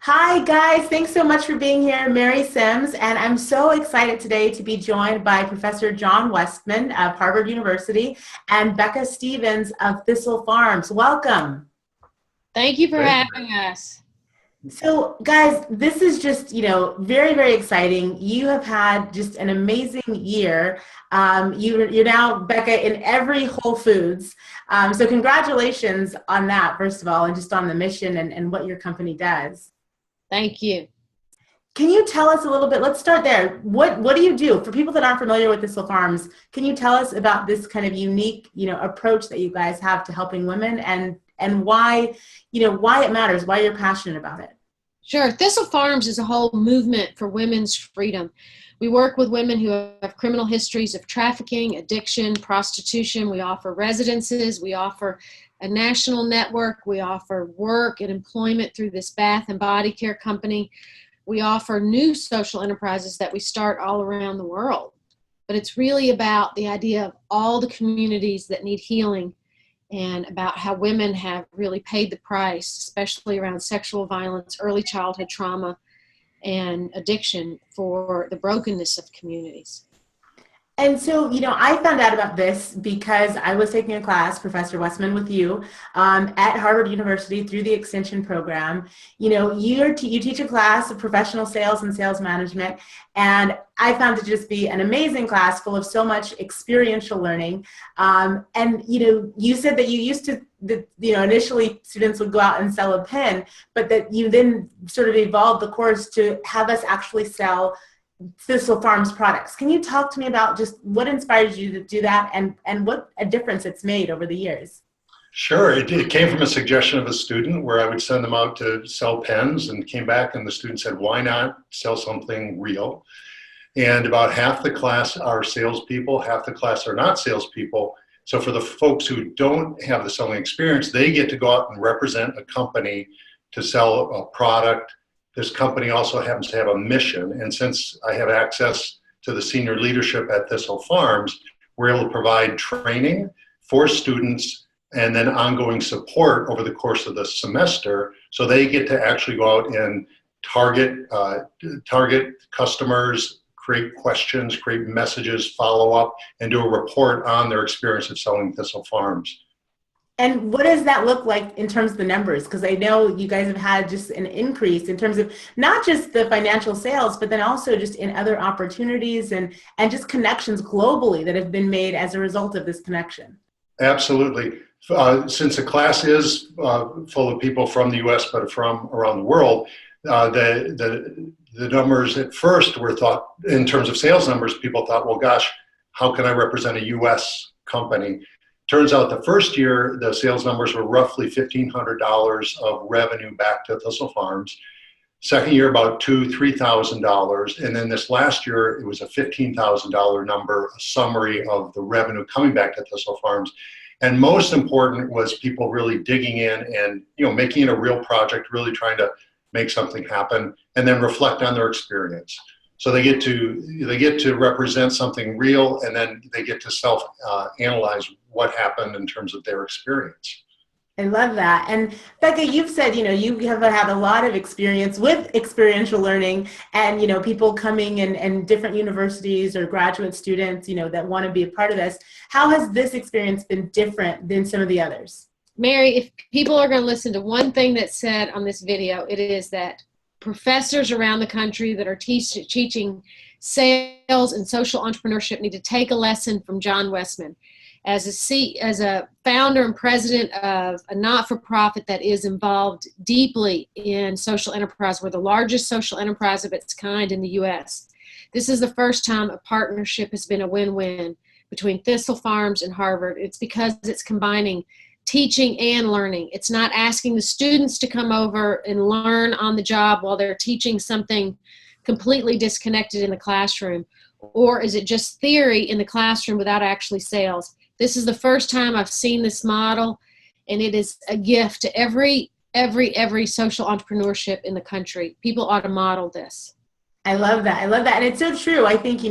Hi guys, thanks so much for being here. Mary Sims, and I'm so excited today to be joined by Professor John Westman of Harvard University and Becca Stevens of Thistle Farms. Welcome. Thank you for Great. having us. So guys, this is just, very, very exciting. You have had just an amazing year. You're now, Becca, in every Whole Foods. So congratulations on that, first of all, and just on the mission and what your company does. Thank you. Can you tell us a little bit, let's start there. What do you do? For people that aren't familiar with Thistle Farms, can you tell us about this kind of unique, approach that you guys have to helping women and why, why it matters, why you're passionate about it? Sure. Thistle Farms is a whole movement for women's freedom. We work with women who have criminal histories of trafficking, addiction, prostitution. We offer residences. We offer a national network. We offer work and employment through this bath and body care company. We offer new social enterprises that we start all around the world. But it's really about the idea of all the communities that need healing and about how women have really paid the price, especially around sexual violence, early childhood trauma, and addiction for the brokenness of communities. And so, I found out about this because I was taking a class, Professor Westman, with you at Harvard University through the Extension program. You teach a class of professional sales and sales management, and I found it to just be an amazing class full of so much experiential learning. You said that you used to, initially students would go out and sell a pen, but that you then sort of evolved the course to have us actually sell Thistle Farms products. Can you talk to me about just what inspired you to do that and what a difference it's made over the years? Sure. It came from a suggestion of a student where I would send them out to sell pens, and came back and the student said, why not sell something real? And about half the class are salespeople, half the class are not salespeople. So for the folks who don't have the selling experience, they get to go out and represent a company to sell a product. This company also happens to have a mission, and since I have access to the senior leadership at Thistle Farms, we're able to provide training for students and then ongoing support over the course of the semester, so they get to actually go out and target customers, create questions, create messages, follow up, and do a report on their experience of selling Thistle Farms. And what does that look like in terms of the numbers? Because I know you guys have had just an increase in terms of not just the financial sales, but then also just in other opportunities and just connections globally that have been made as a result of this connection. Absolutely. Since the class is full of people from the U.S. but from around the world, the numbers at first were thought, in terms of sales numbers, people thought, well, gosh, how can I represent a U.S. company? Turns out the first year, the sales numbers were roughly $1,500 of revenue back to Thistle Farms. Second year, about $2,000, $3,000. And then this last year, it was a $15,000 number, a summary of the revenue coming back to Thistle Farms. And most important was people really digging in and making it a real project, really trying to make something happen, and then reflect on their experience. So they get to represent something real, and then they get to self-analyze what happened in terms of their experience. I love that. And Becca, you've said, you have had a lot of experience with experiential learning and, people coming in different universities or graduate students, that want to be a part of this. How has this experience been different than some of the others? Mary, if people are going to listen to one thing that's said on this video, it is that professors around the country that are teaching sales and social entrepreneurship need to take a lesson from John Westman. As a founder and president of a not-for-profit that is involved deeply in social enterprise, we're the largest social enterprise of its kind in the U.S. This is the first time a partnership has been a win-win between Thistle Farms and Harvard. It's because it's combining teaching and learning. It's not asking the students to come over and learn on the job while they're teaching something completely disconnected in the classroom. Or is it just theory in the classroom without actually sales? This is the first time I've seen this model, and it is a gift to every social entrepreneurship in the country. People ought to model this. I love that. I love that. And it's so true. I think,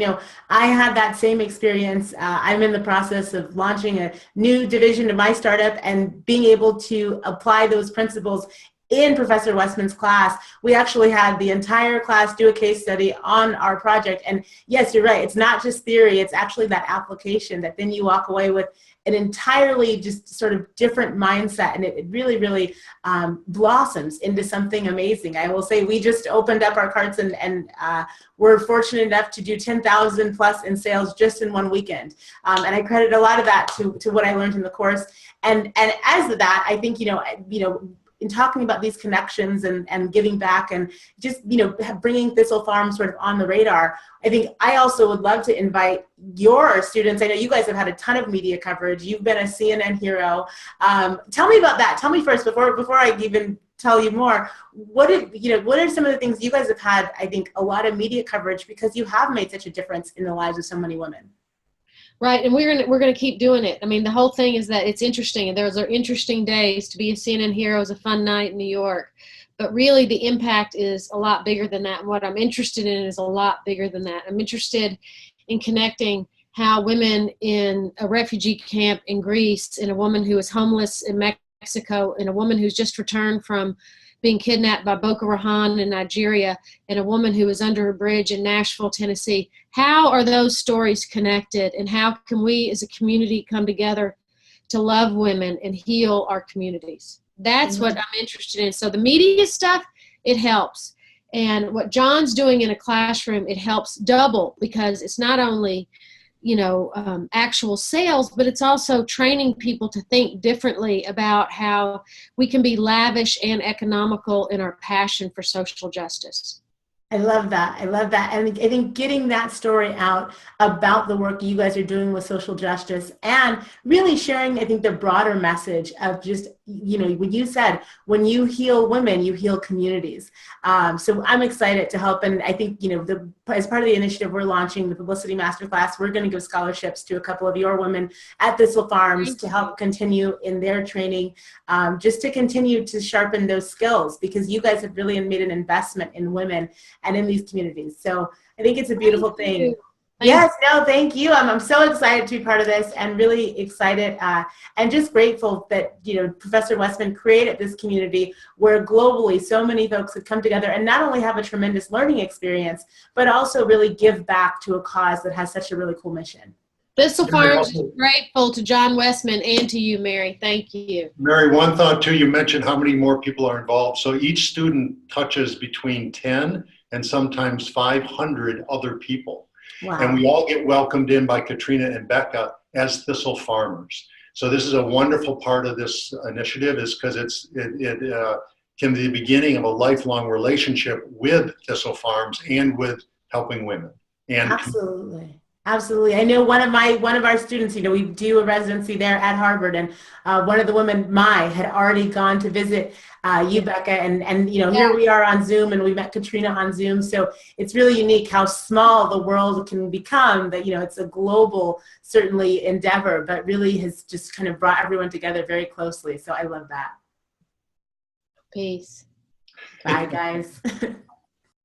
I had that same experience. I'm in the process of launching a new division of my startup and being able to apply those principles in Professor Westman's class, we actually had the entire class do a case study on our project. And yes, you're right. It's not just theory. It's actually that application that then you walk away with an entirely just sort of different mindset, and it really, really blossoms into something amazing. I will say we just opened up our carts and we're fortunate enough to do 10,000 plus in sales just in one weekend. And I credit a lot of that to what I learned in the course. And as of that, I think, in talking about these connections and giving back and just, bringing Thistle Farm sort of on the radar, I think I also would love to invite your students. I know you guys have had a ton of media coverage. You've been a CNN hero. Tell me about that. Tell me first, before I even tell you more, what are some of the things you guys have had, I think, a lot of media coverage because you have made such a difference in the lives of so many women. Right, and we're gonna keep doing it. I mean, the whole thing is that it's interesting, and those are interesting days. To be a CNN hero is a fun night in New York, but really the impact is a lot bigger than that. And what I'm interested in is a lot bigger than that. I'm interested in connecting how women in a refugee camp in Greece, and a woman who is homeless in Mexico, and a woman who's just returned from being kidnapped by Boko Haram in Nigeria, and a woman who is under a bridge in Nashville, Tennessee. How are those stories connected, and how can we as a community come together to love women and heal our communities? That's what I'm interested in. So the media stuff, it helps. And what John's doing in a classroom, it helps double, because it's not only actual sales, but it's also training people to think differently about how we can be lavish and economical in our passion for social justice. I love that. I love that. And I think getting that story out about the work you guys are doing with social justice and really sharing, I think, the broader message of just, when you said, when you heal women, you heal communities. So I'm excited to help. And I think, as part of the initiative we're launching, the Publicity Masterclass, we're going to give scholarships to a couple of your women at Thistle Farms to help continue in their training, just to continue to sharpen those skills, because you guys have really made an investment in women and in these communities. So I think it's a beautiful thing. Yes, no, thank you. I'm so excited to be part of this, and really excited and just grateful that, Professor Westman created this community where globally so many folks have come together and not only have a tremendous learning experience, but also really give back to a cause that has such a really cool mission. Thistle Farms is grateful to John Westman and to you, Mary. Thank you. Mary, one thought too, you mentioned how many more people are involved. So each student touches between 10 and sometimes 500 other people. Wow. And we all get welcomed in by Katrina and Becca as Thistle Farmers. So this is a wonderful part of this initiative, is because it can be the beginning of a lifelong relationship with Thistle Farms and with helping women. And absolutely. Absolutely. I know one of our students, we do a residency there at Harvard, and one of the women, Mai, had already gone to visit you, Becca, and here we are on Zoom, and we met Katrina on Zoom. So it's really unique how small the world can become, that, it's a global, certainly, endeavor, but really has just kind of brought everyone together very closely. So I love that. Peace. Bye, guys.